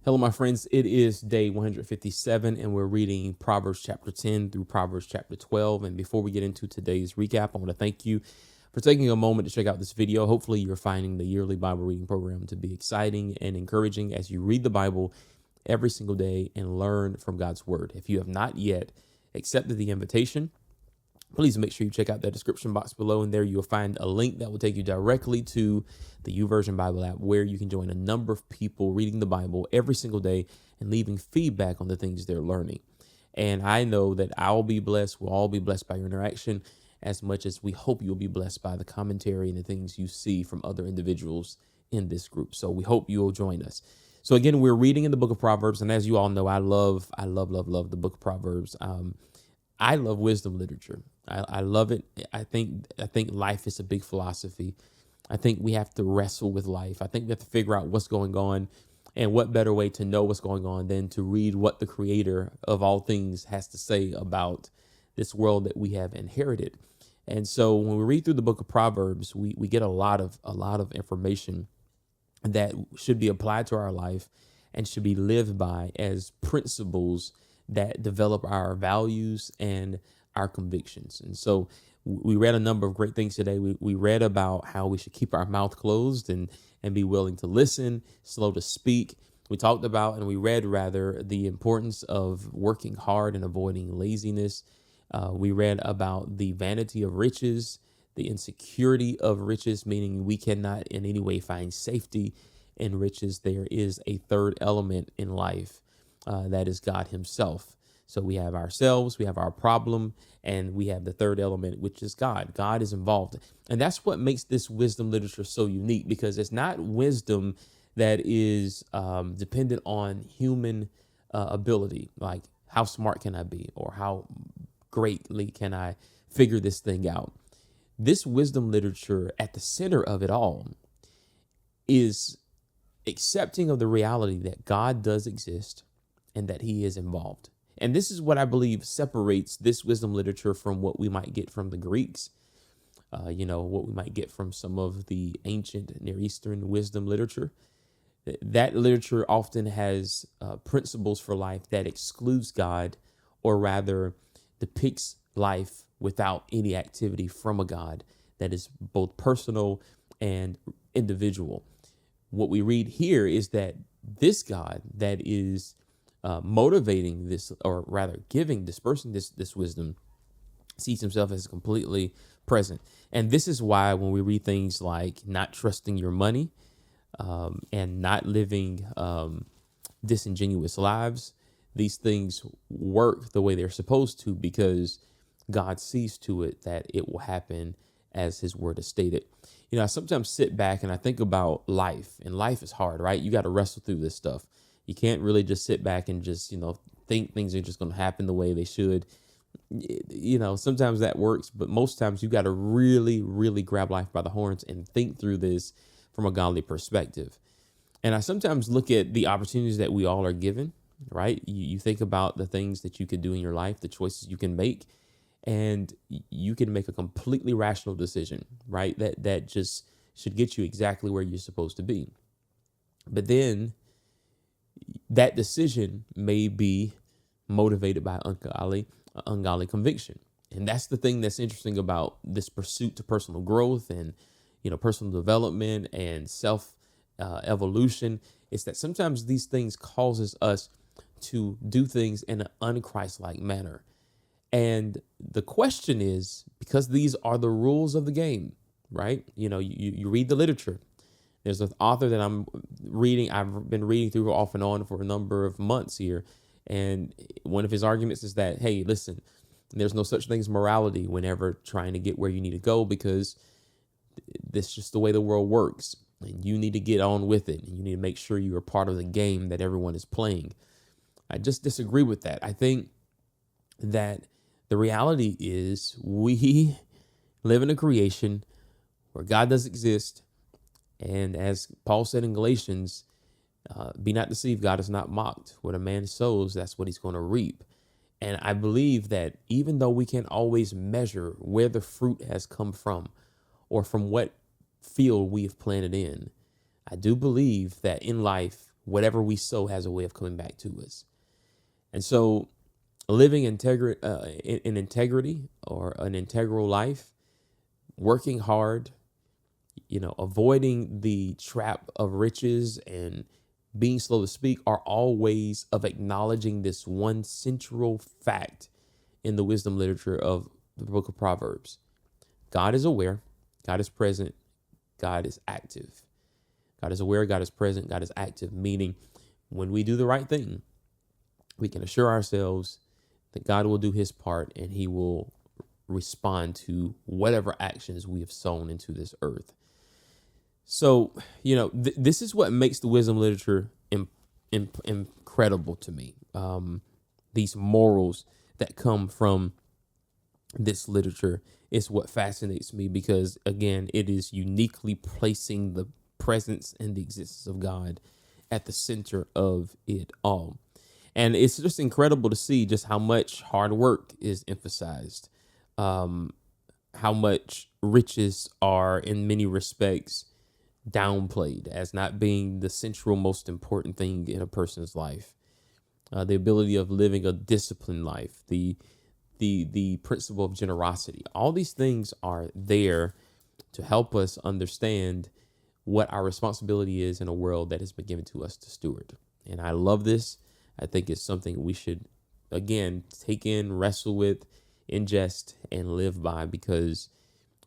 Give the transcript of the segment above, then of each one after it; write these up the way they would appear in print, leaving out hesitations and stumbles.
Hello, my friends. It is day 157, and we're reading Proverbs chapter 10 through Proverbs chapter 12. And before we get into today's recap, I want to thank you for taking a moment to check out this video. Hopefully, you're finding the yearly Bible reading program to be exciting and encouraging as you read the Bible every single day and learn from God's word. If you have not yet accepted the invitation, please make sure you check out the description box below, and there you'll find a link that will take you directly to the YouVersion Bible app, where you can join a number of people reading the Bible every single day and leaving feedback on the things they're learning. And I know that I'll be blessed, we'll all be blessed by your interaction as much as we hope you'll be blessed by the commentary and the things you see from other individuals in this group. So we hope you'll join us. So again, we're reading in the book of Proverbs, and as you all know, I love the book of Proverbs. I love wisdom literature. I love it. I think life is a big philosophy. I think we have to wrestle with life. I think we have to figure out what's going on, and what better way to know what's going on than to read what the creator of all things has to say about this world that we have inherited. And so when we read through the book of Proverbs, we get a lot of information that should be applied to our life and should be lived by as principles that develop our values and our convictions. And so we read a number of great things today. We read about how we should keep our mouth closed and be willing to listen, slow to speak. We talked about, and we read rather, the importance of working hard and avoiding laziness. We read about the vanity of riches, the insecurity of riches, meaning we cannot in any way find safety in riches. There is a third element in life, that is God himself. So we have ourselves, we have our problem, and we have the third element, which is God. God is involved. And that's what makes this wisdom literature so unique, because it's not wisdom that is dependent on human ability, like how smart can I be, or how greatly can I figure this thing out. This wisdom literature, at the center of it all, is accepting of the reality that God does exist and that he is involved. And this is what I believe separates this wisdom literature from what we might get from the Greeks, what we might get from some of the ancient Near Eastern wisdom literature. That literature often has principles for life that excludes God, or rather depicts life without any activity from a God that is both personal and individual. What we read here is that this God that is motivating this, or rather dispersing this wisdom, sees himself as completely present. And this is why when we read things like not trusting your money, and not living disingenuous lives, these things work the way they're supposed to, because God sees to it that it will happen as his word is stated. I sometimes sit back and I think about life, and life is hard, right? You got to wrestle through this stuff. You can't really just sit back and just, think things are just going to happen the way they should. Sometimes that works, but most times you got to really, really grab life by the horns and think through this from a godly perspective. And I sometimes look at the opportunities that we all are given, right? You think about the things that you could do in your life, the choices you can make, and you can make a completely rational decision, right? That just should get you exactly where you're supposed to be. But then that decision may be motivated by ungodly conviction. And that's the thing that's interesting about this pursuit to personal growth and, personal development and self evolution. Is that sometimes these things causes us to do things in an unchristlike manner. And the question is, because these are the rules of the game, right? You read the literature. There's an author that I've been reading through off and on for a number of months here. And one of his arguments is that, hey, listen, there's no such thing as morality whenever trying to get where you need to go, because that's just the way the world works. And you need to get on with it. And you need to make sure you are part of the game that everyone is playing. I just disagree with that. I think that the reality is we live in a creation where God does exist. And as Paul said in Galatians, be not deceived, God is not mocked. What a man sows, that's what he's going to reap. And I believe that even though we can't always measure where the fruit has come from, or from what field we have planted in, I do believe that in life whatever we sow has a way of coming back to us. And so living in integrity or an integral life, working hard, avoiding the trap of riches and being slow to speak are all ways of acknowledging this one central fact in the wisdom literature of the book of Proverbs. God is aware, God is present, God is active. God is aware, God is present, God is active, meaning when we do the right thing, we can assure ourselves that God will do his part and he will respond to whatever actions we have sown into this earth. So, this is what makes the wisdom literature incredible to me. These morals that come from this literature is what fascinates me because, again, it is uniquely placing the presence and the existence of God at the center of it all. And it's just incredible to see just how much hard work is emphasized, how much riches are in many respects downplayed as not being the central most important thing in a person's life. The ability of living a disciplined life, the principle of generosity, all these things are there to help us understand what our responsibility is in a world that has been given to us to steward. And I love this. I think it's something we should, again, take in, wrestle with, ingest, and live by, because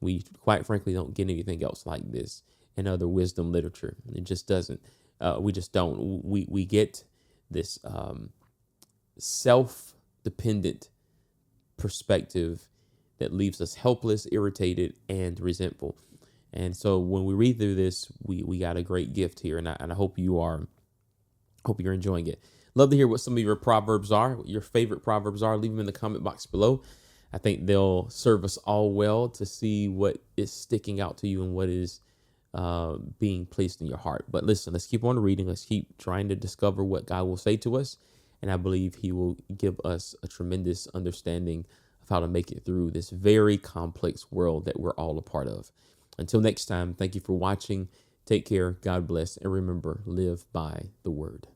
we quite frankly don't get anything else like this in other wisdom literature. It just doesn't. We just don't. We get this self-dependent perspective that leaves us helpless, irritated, and resentful. And so when we read through this, we got a great gift here, and I hope you're enjoying it. Love to hear what some of your proverbs are, what your favorite proverbs are. Leave them in the comment box below. I think they'll serve us all well to see what is sticking out to you and what is being placed in your heart. But listen, let's keep on reading. Let's keep trying to discover what God will say to us. And I believe he will give us a tremendous understanding of how to make it through this very complex world that we're all a part of. Until next time, thank you for watching. Take care. God bless. And remember, live by the word.